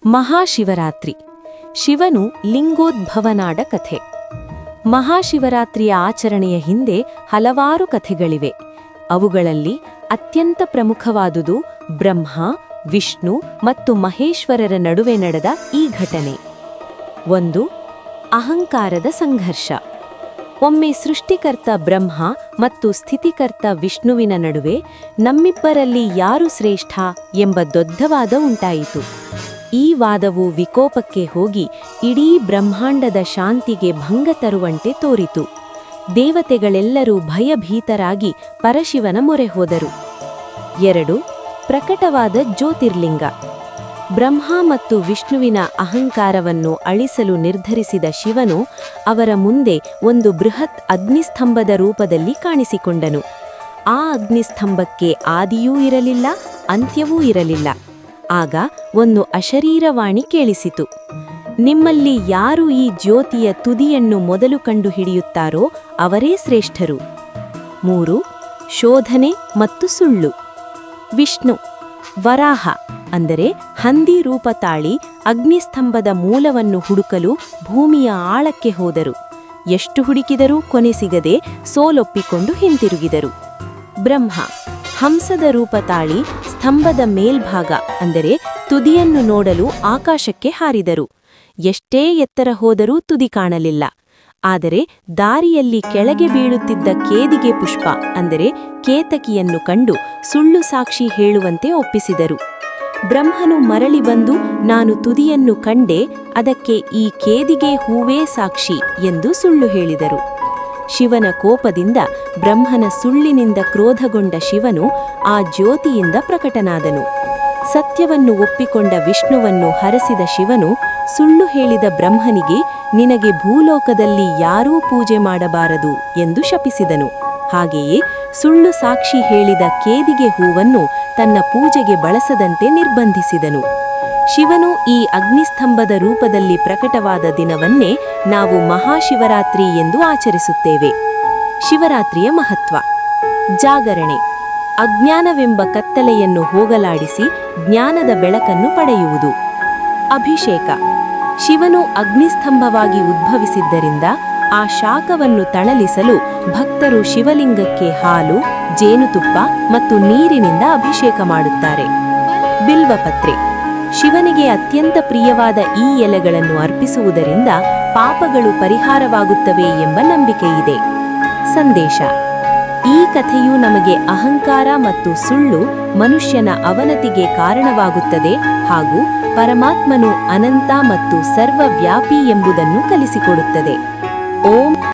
ಮಹಾಶಿವರಾತ್ರಿ ಶಿವನು ಲಿಂಗೋದ್ಭವನಾದ ಕಥೆ. ಮಹಾಶಿವರಾತ್ರಿಯ ಆಚರಣೆಯ ಹಿಂದೆ ಹಲವಾರು ಕಥೆಗಳಿವೆ. ಅವುಗಳಲ್ಲಿ ಅತ್ಯಂತ ಪ್ರಮುಖವಾದುದು ಬ್ರಹ್ಮ, ವಿಷ್ಣು ಮತ್ತು ಮಹೇಶ್ವರರ ನಡುವೆ ನಡೆದ ಈ ಘಟನೆ. 1. ಅಹಂಕಾರದ ಸಂಘರ್ಷ. ಒಮ್ಮೆ ಸೃಷ್ಟಿಕರ್ತ ಬ್ರಹ್ಮ ಮತ್ತು ಸ್ಥಿತಿಕರ್ತ ವಿಷ್ಣುವಿನ ನಡುವೆ ನಮ್ಮಿಬ್ಬರಲ್ಲಿ ಯಾರು ಶ್ರೇಷ್ಠ ಎಂಬ ದೊಡ್ಡ ವಾದ ಉಂಟಾಯಿತು. ಈ ವಾದವು ವಿಕೋಪಕ್ಕೆ ಹೋಗಿ ಇಡೀ ಬ್ರಹ್ಮಾಂಡದ ಶಾಂತಿಗೆ ಭಂಗ ತರುವಂತೆ ತೋರಿತು. ದೇವತೆಗಳೆಲ್ಲರೂ ಭಯಭೀತರಾಗಿ ಪರಶಿವನ ಮೊರೆ ಹೋದರು. 2. ಪ್ರಕಟವಾದ ಜ್ಯೋತಿರ್ಲಿಂಗ. ಬ್ರಹ್ಮ ಮತ್ತು ವಿಷ್ಣುವಿನ ಅಹಂಕಾರವನ್ನು ಅಳಿಸಲು ನಿರ್ಧರಿಸಿದ ಶಿವನು ಅವರ ಮುಂದೆ ಒಂದು ಬೃಹತ್ ಅಗ್ನಿಸ್ತಂಭದ ರೂಪದಲ್ಲಿ ಕಾಣಿಸಿಕೊಂಡನು. ಆ ಅಗ್ನಿಸ್ತಂಭಕ್ಕೆ ಆದಿಯೂ ಇರಲಿಲ್ಲ, ಅಂತ್ಯವೂ ಇರಲಿಲ್ಲ. ಆಗ ಒಂದು ಅಶರೀರವಾಣಿ ಕೇಳಿಸಿತು. ನಿಮ್ಮಲ್ಲಿ ಯಾರು ಈ ಜ್ಯೋತಿಯ ತುದಿಯನ್ನು ಮೊದಲು ಕಂಡುಹಿಡಿಯುತ್ತಾರೋ ಅವರೇ ಶ್ರೇಷ್ಠರು. 3. ಶೋಧನೆ ಮತ್ತು ಸುಳ್ಳು. ವಿಷ್ಣು ವರಾಹ ಅಂದರೆ ಹಂದಿ ರೂಪ ತಾಳಿ ಅಗ್ನಿಸ್ತಂಭದ ಮೂಲವನ್ನು ಹುಡುಕಲು ಭೂಮಿಯ ಆಳಕ್ಕೆ ಹೋದರು. ಎಷ್ಟು ಹುಡುಕಿದರೂ ಕೊನೆ ಸಿಗದೆ ಸೋಲೊಪ್ಪಿಕೊಂಡು ಹಿಂತಿರುಗಿದರು. ಬ್ರಹ್ಮ ಹಂಸದ ರೂಪ ತಾಳಿ ಸ್ತಂಭದ ಮೇಲ್ಭಾಗ ಅಂದರೆ ತುದಿಯನ್ನು ನೋಡಲು ಆಕಾಶಕ್ಕೆ ಹಾರಿದರು. ಎಷ್ಟೇ ಎತ್ತರ ಹೋದರೂ ತುದಿ ಕಾಣಲಿಲ್ಲ. ಆದರೆ ದಾರಿಯಲ್ಲಿ ಕೆಳಗೆ ಬೀಳುತ್ತಿದ್ದ ಕೇದಿಗೆ ಪುಷ್ಪ ಅಂದರೆ ಕೇತಕಿಯನ್ನು ಕಂಡು ಸುಳ್ಳು ಸಾಕ್ಷಿ ಹೇಳುವಂತೆ ಒಪ್ಪಿಸಿದರು. ಬ್ರಹ್ಮನು ಮರಳಿ ಬಂದು ನಾನು ತುದಿಯನ್ನು ಕಂಡೆ, ಅದಕ್ಕೆ ಈ ಕೇದಿಗೆ ಹೂವೇ ಸಾಕ್ಷಿ ಎಂದು ಸುಳ್ಳು ಹೇಳಿದರು. ಶಿವನ ಕೋಪದಿಂದ ಬ್ರಹ್ಮನ ಸುಳ್ಳಿನಿಂದ ಕ್ರೋಧಗೊಂಡ ಶಿವನು ಆ ಜ್ಯೋತಿಯಿಂದ ಪ್ರಕಟನಾದನು. ಸತ್ಯವನ್ನು ಒಪ್ಪಿಕೊಂಡ ವಿಷ್ಣುವನ್ನು ಹರಸಿದ ಶಿವನು ಸುಳ್ಳು ಹೇಳಿದ ಬ್ರಹ್ಮನಿಗೆ ನಿನಗೆ ಭೂಲೋಕದಲ್ಲಿ ಯಾರೂ ಪೂಜೆ ಮಾಡಬಾರದು ಎಂದು ಶಪಿಸಿದನು. ಹಾಗೆಯೇ ಸುಳ್ಳು ಸಾಕ್ಷಿ ಹೇಳಿದ ಕೇದಿಗೆ ಹೂವನ್ನು ತನ್ನ ಪೂಜೆಗೆ ಬಳಸದಂತೆ ನಿರ್ಬಂಧಿಸಿದನು. ಶಿವನು ಈ ಅಗ್ನಿಸ್ತಂಭದ ರೂಪದಲ್ಲಿ ಪ್ರಕಟವಾದ ದಿನವನ್ನೇ ನಾವು ಮಹಾಶಿವರಾತ್ರಿ ಎಂದು ಆಚರಿಸುತ್ತೇವೆ. ಶಿವರಾತ್ರಿಯ ಮಹತ್ವ. ಜಾಗರಣೆ ಅಜ್ಞಾನವೆಂಬ ಕತ್ತಲೆಯನ್ನು ಹೋಗಲಾಡಿಸಿ ಜ್ಞಾನದ ಬೆಳಕನ್ನು ಪಡೆಯುವುದು. ಅಭಿಷೇಕ ಶಿವನು ಅಗ್ನಿಸ್ತಂಭವಾಗಿ ಉದ್ಭವಿಸಿದ್ದರಿಂದ ಆ ಶಾಖವನ್ನು ತಣಲಿಸಲು ಭಕ್ತರು ಶಿವಲಿಂಗಕ್ಕೆ ಹಾಲು, ಜೇನುತುಪ್ಪ ಮತ್ತು ನೀರಿನಿಂದ ಅಭಿಷೇಕ ಮಾಡುತ್ತಾರೆ. ಬಿಲ್ವಪತ್ರೆ ಶಿವನಿಗೆ ಅತ್ಯಂತ ಪ್ರಿಯವಾದ ಈ ಎಲೆಗಳನ್ನು ಅರ್ಪಿಸುವುದರಿಂದ ಪಾಪಗಳು ಪರಿಹಾರವಾಗುತ್ತವೆ ಎಂಬ ನಂಬಿಕೆಯಿದೆ. ಸಂದೇಶ ಈ ಕಥೆಯು ನಮಗೆ ಅಹಂಕಾರ ಮತ್ತು ಸುಳ್ಳು ಮನುಷ್ಯನ ಅವನತಿಗೆ ಕಾರಣವಾಗುತ್ತದೆ ಹಾಗೂ ಪರಮಾತ್ಮನು ಅನಂತ ಮತ್ತು ಸರ್ವವ್ಯಾಪಿ ಎಂಬುದನ್ನು ಕಲಿಸಿಕೊಡುತ್ತದೆ. ಓಂ